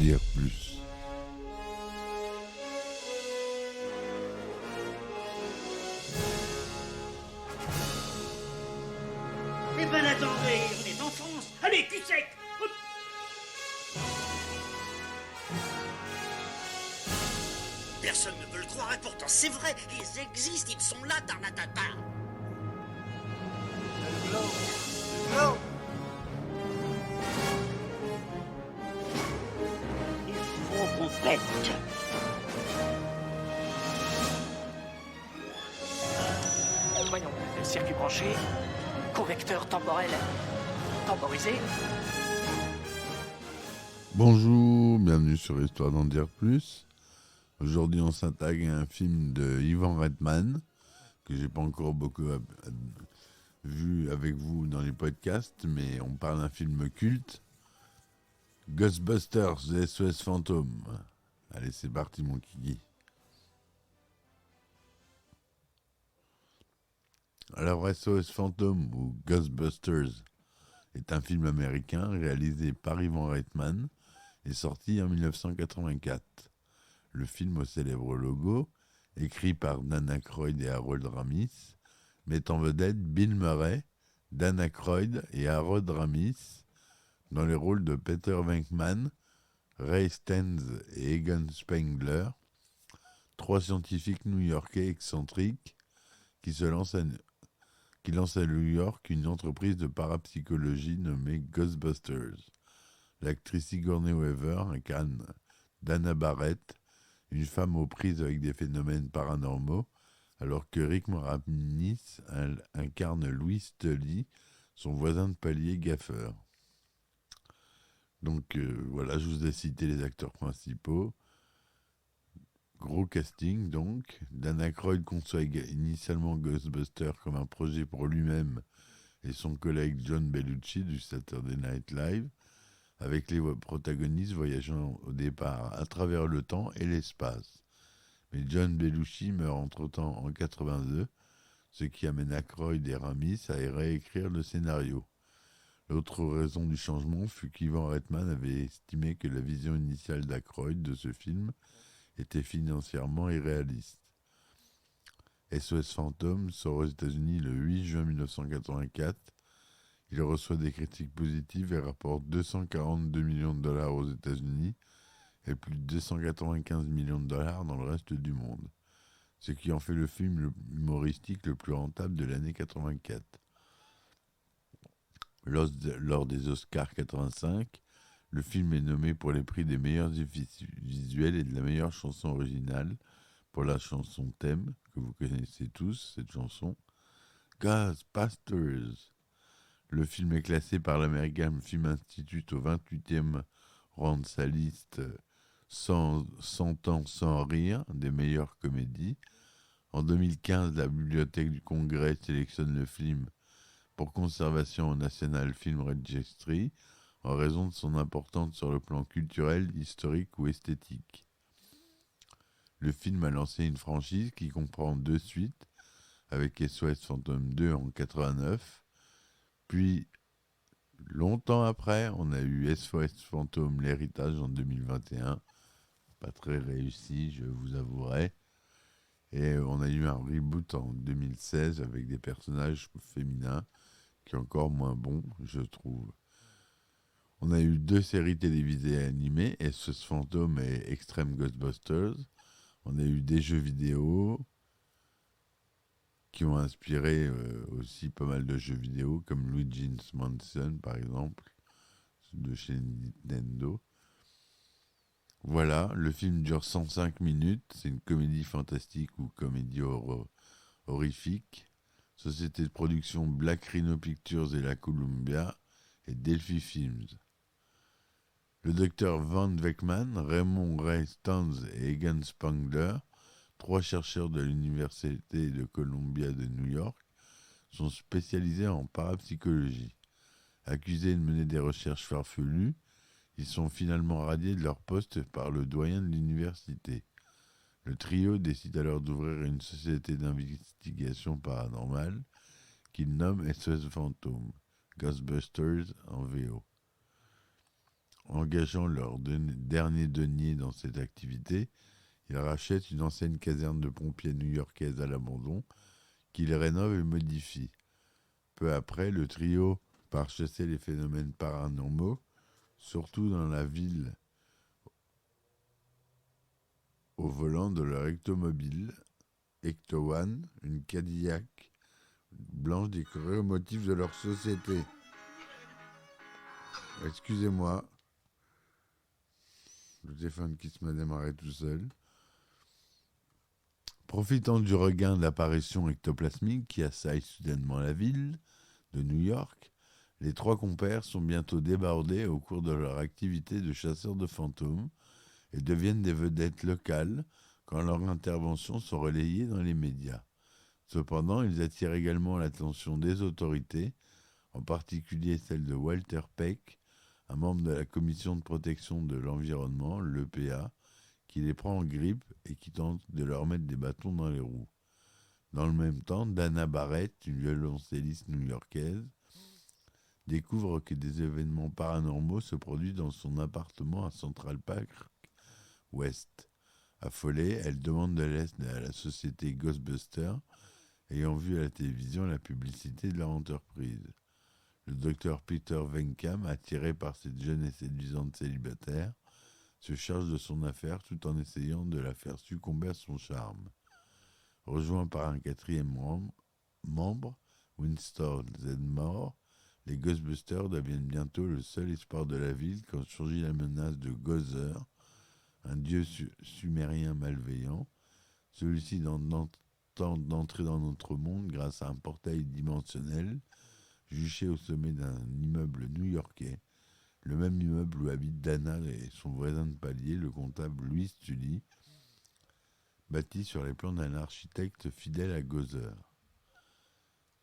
dire plus. Eh ben attendez, on est en France. Allez, cul sec. Hop. Personne ne veut le croire et pourtant c'est vrai, ils existent, ils sont là, tarnatata. Il faut qu'on pète. Voyons, circuit branché, correcteur temporel temporisé. Bonjour, bienvenue sur Histoire d'en dire plus. Aujourd'hui, on s'attaque à un film de Ivan Reitman que j'ai pas encore beaucoup vu avec vous dans les podcasts, mais on parle d'un film culte, Ghostbusters, The SOS Fantôme. Allez, c'est parti, mon kiki. Alors, SOS Fantôme ou Ghostbusters est un film américain réalisé par Ivan Reitman et sorti en 1984. Le film au célèbre logo, écrit par Dan Aykroyd et Harold Ramis, met en vedette Bill Murray, Dan Aykroyd et Harold Ramis dans les rôles de Peter Venkman, Ray Stantz et Egon Spengler, trois scientifiques new-yorkais excentriques qui lancent à New York une entreprise de parapsychologie nommée Ghostbusters. L'actrice Sigourney Weaver incarne Dana Barrett, une femme aux prises avec des phénomènes paranormaux, alors que Rick Moranis incarne Louis Tully, son voisin de palier gaffeur. Donc voilà, je vous ai cité les acteurs principaux. Gros casting donc. Dan Aykroyd conçoit initialement Ghostbusters comme un projet pour lui-même et son collègue John Belushi du Saturday Night Live, avec les protagonistes voyageant au départ à travers le temps et l'espace. Mais John Belushi meurt entre-temps en 82, ce qui amène Aykroyd et Ramis à réécrire le scénario. L'autre raison du changement fut qu'Ivan Reitman avait estimé que la vision initiale d'Aykroyd de ce film était financièrement irréaliste. SOS Fantôme sort aux États-Unis le 8 juin 1984. Il reçoit des critiques positives et rapporte 242 millions de dollars aux États-Unis et plus de 295 millions de dollars dans le reste du monde, ce qui en fait le film humoristique le plus rentable de l'année 84. Lors des Oscars 85, le film est nommé pour les prix des meilleurs effets visuels et de la meilleure chanson originale pour la chanson thème, que vous connaissez tous, cette chanson, Ghostbusters. Le film est classé par l'American Film Institute au 28e rang de sa liste 100 ans sans rire des meilleures comédies. En 2015, la Bibliothèque du Congrès sélectionne le film pour conservation au National Film Registry en raison de son importance sur le plan culturel, historique ou esthétique. Le film a lancé une franchise qui comprend 2 suites, avec SOS Fantôme 2 en 89, puis longtemps après, on a eu SOS Fantôme l'héritage en 2021, pas très réussi, je vous avouerai, et on a eu un reboot en 2016 avec des personnages féminins qui est encore moins bon, je trouve. On a eu 2 séries télévisées animées, SOS Fantôme et Extreme Ghostbusters. On a eu des jeux vidéo qui ont inspiré aussi pas mal de jeux vidéo, comme Luigi's Mansion, par exemple, de chez Nintendo. Voilà, le film dure 105 minutes. C'est une comédie fantastique ou comédie horrifique. Société de production Black Rhino Pictures et la Columbia et Delphi Films. Le docteur Van Veckman, Raymond Ray Stantz et Egan Spengler, 3 chercheurs de l'Université de Columbia de New York, sont spécialisés en parapsychologie. Accusés de mener des recherches farfelues, ils sont finalement radiés de leur poste par le doyen de l'université. Le trio décide alors d'ouvrir une société d'investigation paranormale qu'ils nomment SOS Fantôme, Ghostbusters en VO. engageant leur dernier denier dans cette activité, ils rachètent une ancienne caserne de pompiers new-yorkaise à l'abandon, qu'ils rénovent et modifient. Peu après, le trio part chasser les phénomènes paranormaux, surtout dans la ville, au volant de leur ectomobile, Ecto One, une Cadillac blanche décorée au motif de leur société. Excusez-moi, le téléphone qui se m'a démarré tout seul. Profitant du regain d'apparition ectoplasmique qui assaille soudainement la ville de New York, les trois compères sont bientôt débordés au cours de leur activité de chasseurs de fantômes et deviennent des vedettes locales quand leurs interventions sont relayées dans les médias. Cependant, ils attirent également l'attention des autorités, en particulier celle de Walter Peck, un membre de la Commission de protection de l'environnement, l'EPA, qui les prend en grippe et qui tente de leur mettre des bâtons dans les roues. Dans le même temps, Dana Barrett, une violoncelliste new-yorkaise, découvre que des événements paranormaux se produisent dans son appartement à Central Park West. Affolée, elle demande de l'aide à la société Ghostbusters, ayant vu à la télévision la publicité de leur entreprise. Le docteur Peter Venkam, attiré par cette jeune et séduisante célibataire, se charge de son affaire tout en essayant de la faire succomber à son charme. Rejoint par un quatrième membre, Winston Zedmore, les Ghostbusters deviennent bientôt le seul espoir de la ville quand surgit la menace de Gozer, un dieu sumérien malveillant. Celui-ci tente d'entrer dans notre monde grâce à un portail dimensionnel juché au sommet d'un immeuble new-yorkais, le même immeuble où habitent Dana et son voisin de palier, le comptable Louis Tully, bâti sur les plans d'un architecte fidèle à Gozer.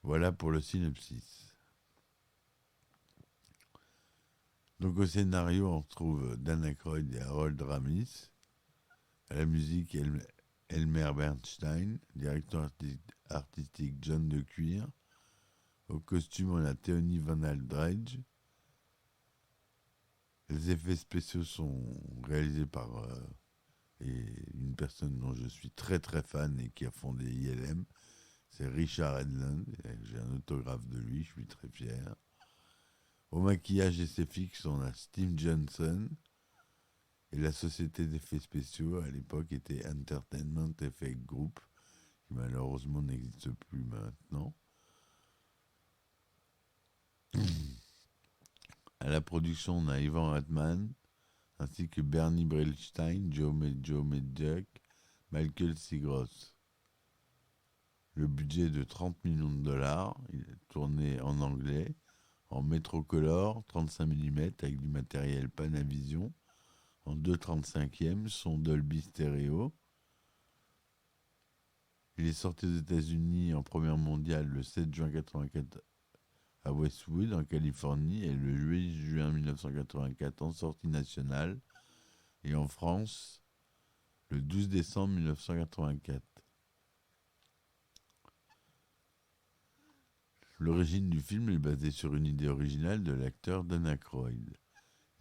Voilà pour le synopsis. Donc au scénario, on retrouve Dan Aykroyd et Harold Ramis. À la musique, Elmer Bernstein. Directeur artistique, John de Cuir. Au costume, on a Théonie Van Aldridge. Les effets spéciaux sont réalisés par une personne dont je suis très très fan et qui a fondé ILM. C'est Richard Edlund. J'ai un autographe de lui, je suis très fier. Au maquillage et effets fixes, on a Steve Johnson. Et la société d'effets spéciaux, à l'époque, était Entertainment Effect Group, qui malheureusement n'existe plus maintenant. À la production, on a Ivan Reitman, ainsi que Bernie Brillstein, Joe Medjuck, Michael Sigros. Le budget est de 30 millions de dollars. Il est tourné en anglais, en Métrocolor, 35 mm, avec du matériel Panavision, en 2,35e, son Dolby Stereo. Il est sorti aux États-Unis en première mondiale le 7 juin 1984 à Westwood, en Californie, et le 8 juin 1984 en sortie nationale, et en France le 12 décembre 1984. L'origine du film est basée sur une idée originale de l'acteur Dan Aykroyd.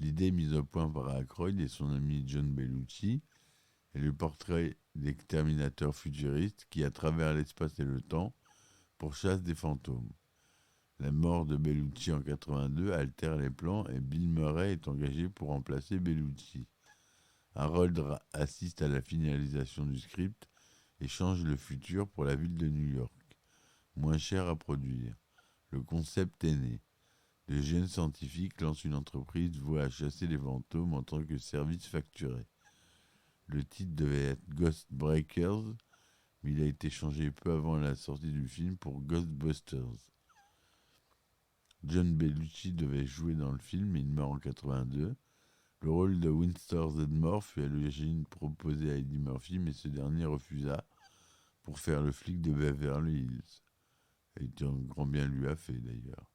L'idée mise au point par Aykroyd et son ami John Belushi est le portrait d'exterminateurs futuristes qui, à travers l'espace et le temps, pourchassent des fantômes. La mort de Belushi en 1982 altère les plans et Bill Murray est engagé pour remplacer Belushi. Harold assiste à la finalisation du script et change le futur pour la ville de New York. Moins cher à produire. Le concept est né. De jeunes scientifiques lancent une entreprise vouée à chasser les fantômes en tant que service facturé. Le titre devait être Ghost Breakers, mais il a été changé peu avant la sortie du film pour Ghostbusters. John Belushi devait jouer dans le film, mais il meurt en 1982. Le rôle de Winston Zedmore fut à l'origine proposé à Eddie Murphy, mais ce dernier refusa pour faire le flic de Beverly Hills. Et un grand bien lui a fait d'ailleurs.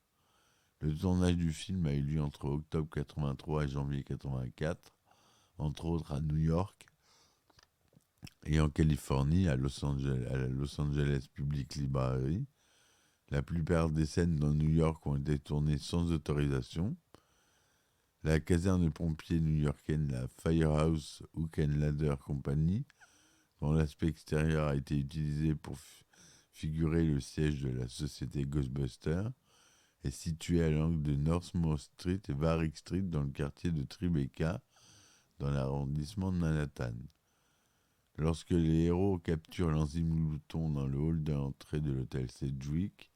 Le tournage du film a eu lieu entre octobre 1983 et janvier 1984, entre autres à New York et en Californie, à la Los Angeles Public Library. La plupart des scènes dans New York ont été tournées sans autorisation. La caserne de pompiers new-yorkaine, la Firehouse Hook and Ladder Company, dont l'aspect extérieur a été utilisé pour figurer le siège de la société Ghostbusters, est située à l'angle de Northmore Street et Varick Street dans le quartier de Tribeca, dans l'arrondissement de Manhattan. Lorsque les héros capturent l'enzyme glouton dans le hall d'entrée de l'hôtel Sedgwick,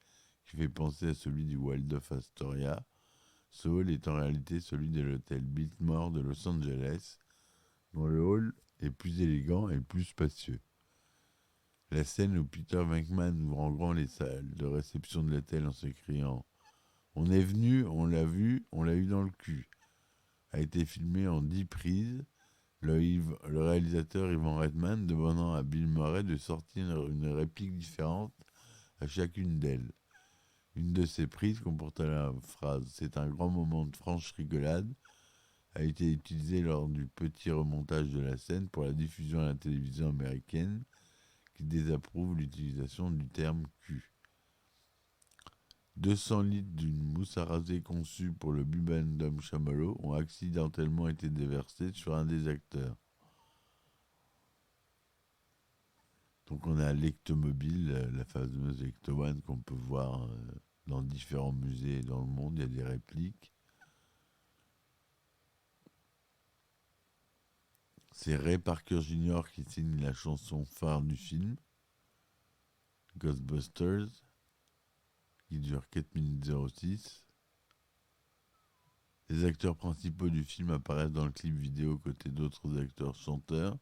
qui fait penser à celui du Waldorf Astoria, ce hall est en réalité celui de l'hôtel Biltmore de Los Angeles, dont le hall est plus élégant et plus spacieux. La scène où Peter Venkman ouvre en grand les salles de réception de l'hôtel en s'écriant « On est venu, on l'a vu, on l'a eu dans le cul » a été filmée en 10 prises, le réalisateur Ivan Reitman demandant à Bill Murray de sortir une réplique différente à chacune d'elles. Une de ces prises comportait la phrase « C'est un grand moment de franche rigolade » a été utilisée lors du petit remontage de la scène pour la diffusion à la télévision américaine qui désapprouve l'utilisation du terme cul. 200 litres d'une mousse à raser conçue pour le Bubendum Chamallow ont accidentellement été déversés sur un des acteurs. Donc on a l'Ectomobile, la fameuse Ecto-One qu'on peut voir dans différents musées dans le monde, il y a des répliques. C'est Ray Parker Jr. qui signe la chanson phare du film, Ghostbusters, qui dure 4 minutes 06. Les acteurs principaux du film apparaissent dans le clip vidéo aux côtés d'autres acteurs chanteurs,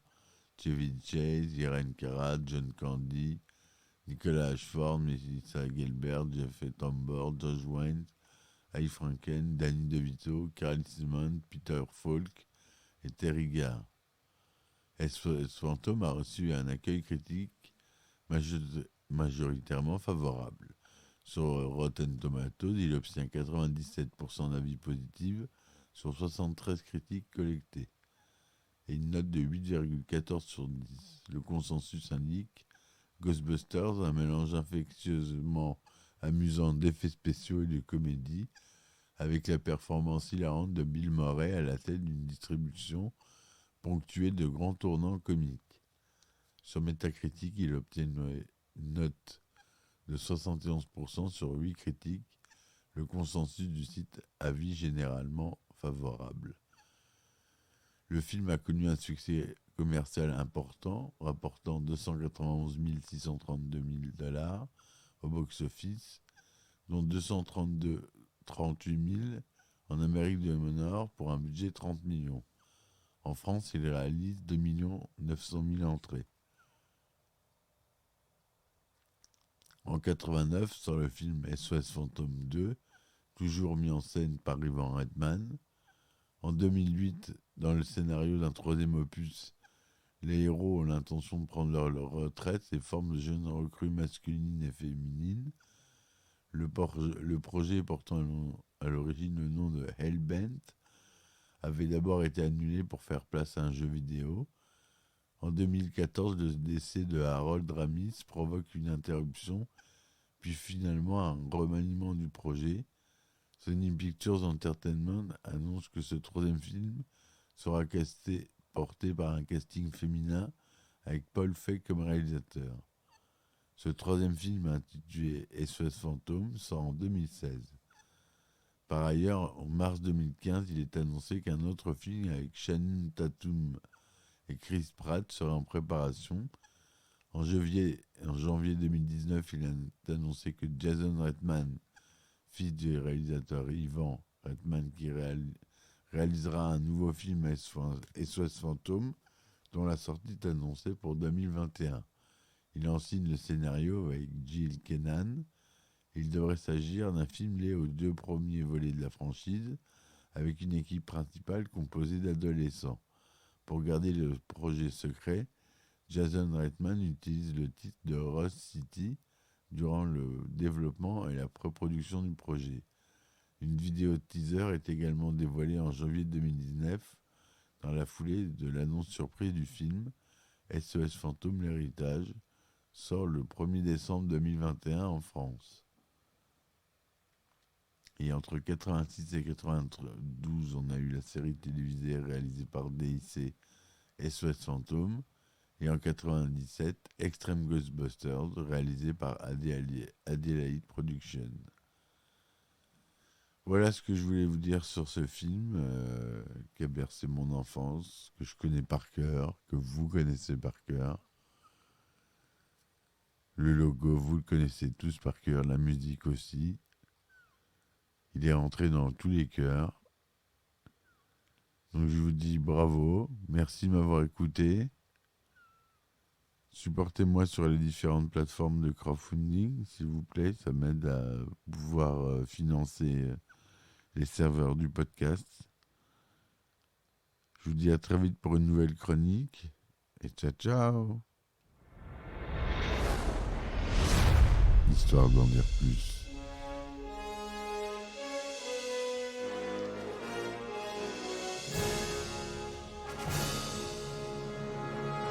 Chevy Chase, Irene Cara, John Candy, Nicolas Ashford, Melissa Gilbert, Jeffrey Tambor, Josh Wayne, Al Franken, Danny DeVito, Carl Simon, Peter Falk et Terry Garr. SOS Phantom a reçu un accueil critique majoritairement favorable. Sur Rotten Tomatoes, il obtient 97% d'avis positifs sur 73 critiques collectées et une note de 8,14 sur 10. Le consensus indique Ghostbusters, un mélange infectieusement amusant d'effets spéciaux et de comédie, avec la performance hilarante de Bill Murray à la tête d'une distribution ponctuée de grands tournants comiques. Sur Metacritic, il obtient une note de 71% sur 8 critiques, le consensus du site avis généralement favorable. Le film a connu un succès commercial important, rapportant 291 632 000 $ au box-office, dont 238 000 en Amérique du Nord pour un budget de 30 millions. En France, il réalise 2 900 000 entrées. En 89, sur le film SOS Phantom 2, toujours mis en scène par Ivan Reitman. En 2008, dans le scénario d'un troisième opus, les héros ont l'intention de prendre leur retraite et forment de jeunes recrues masculines et féminines. Le projet portant à l'origine le nom de Hellbent avait d'abord été annulé pour faire place à un jeu vidéo. En 2014, le décès de Harold Ramis provoque une interruption, puis finalement un remaniement du projet. Sony Pictures Entertainment annonce que ce troisième film sera porté par un casting féminin avec Paul Feig comme réalisateur. Ce troisième film, intitulé SOS Phantom, sort en 2016. Par ailleurs, en mars 2015, il est annoncé qu'un autre film avec Channing Tatum et Chris Pratt serait en préparation. En janvier 2019, il est annoncé que Jason Reitman, fils du réalisateur Ivan Reitman, qui réalisera un nouveau film SOS Phantom, dont la sortie est annoncée pour 2021. Il en signe le scénario avec Jill Kennan. Il devrait s'agir d'un film lié aux 2 premiers volets de la franchise, avec une équipe principale composée d'adolescents. Pour garder le projet secret, Jason Reitman utilise le titre de Rust City durant le développement et la pré-production du projet. Une vidéo teaser est également dévoilée en janvier 2019 dans la foulée de l'annonce surprise du film. SOS Phantom, l'héritage sort le 1er décembre 2021 en France. Et entre 86 et 92, on a eu la série télévisée réalisée par DIC SOS Fantôme. Et en 97, Extreme Ghostbusters, réalisé par Adelaide Productions. Voilà ce que je voulais vous dire sur ce film qui a bercé mon enfance, que je connais par cœur, que vous connaissez par cœur. Le logo, vous le connaissez tous par cœur, la musique aussi. Il est rentré dans tous les cœurs. Donc je vous dis bravo, merci de m'avoir écouté. Supportez-moi sur les différentes plateformes de crowdfunding, s'il vous plaît. Ça m'aide à pouvoir financer les serveurs du podcast. Je vous dis à très vite pour une nouvelle chronique. Et ciao, ciao. Histoire d'en dire plus.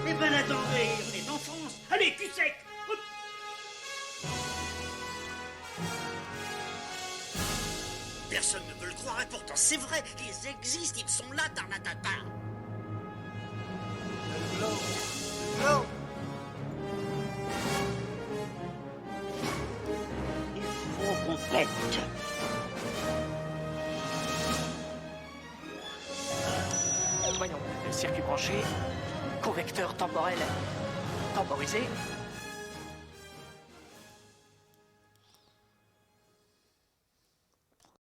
Eh ben attendez, on est en France. Allez, cul sec. Hop. Personne ne veut le croire et pourtant c'est vrai, ils existent, ils sont là, Tarnatata. Il faut qu'on pète. Voyons, le circuit branché, correcteur temporel temporisé,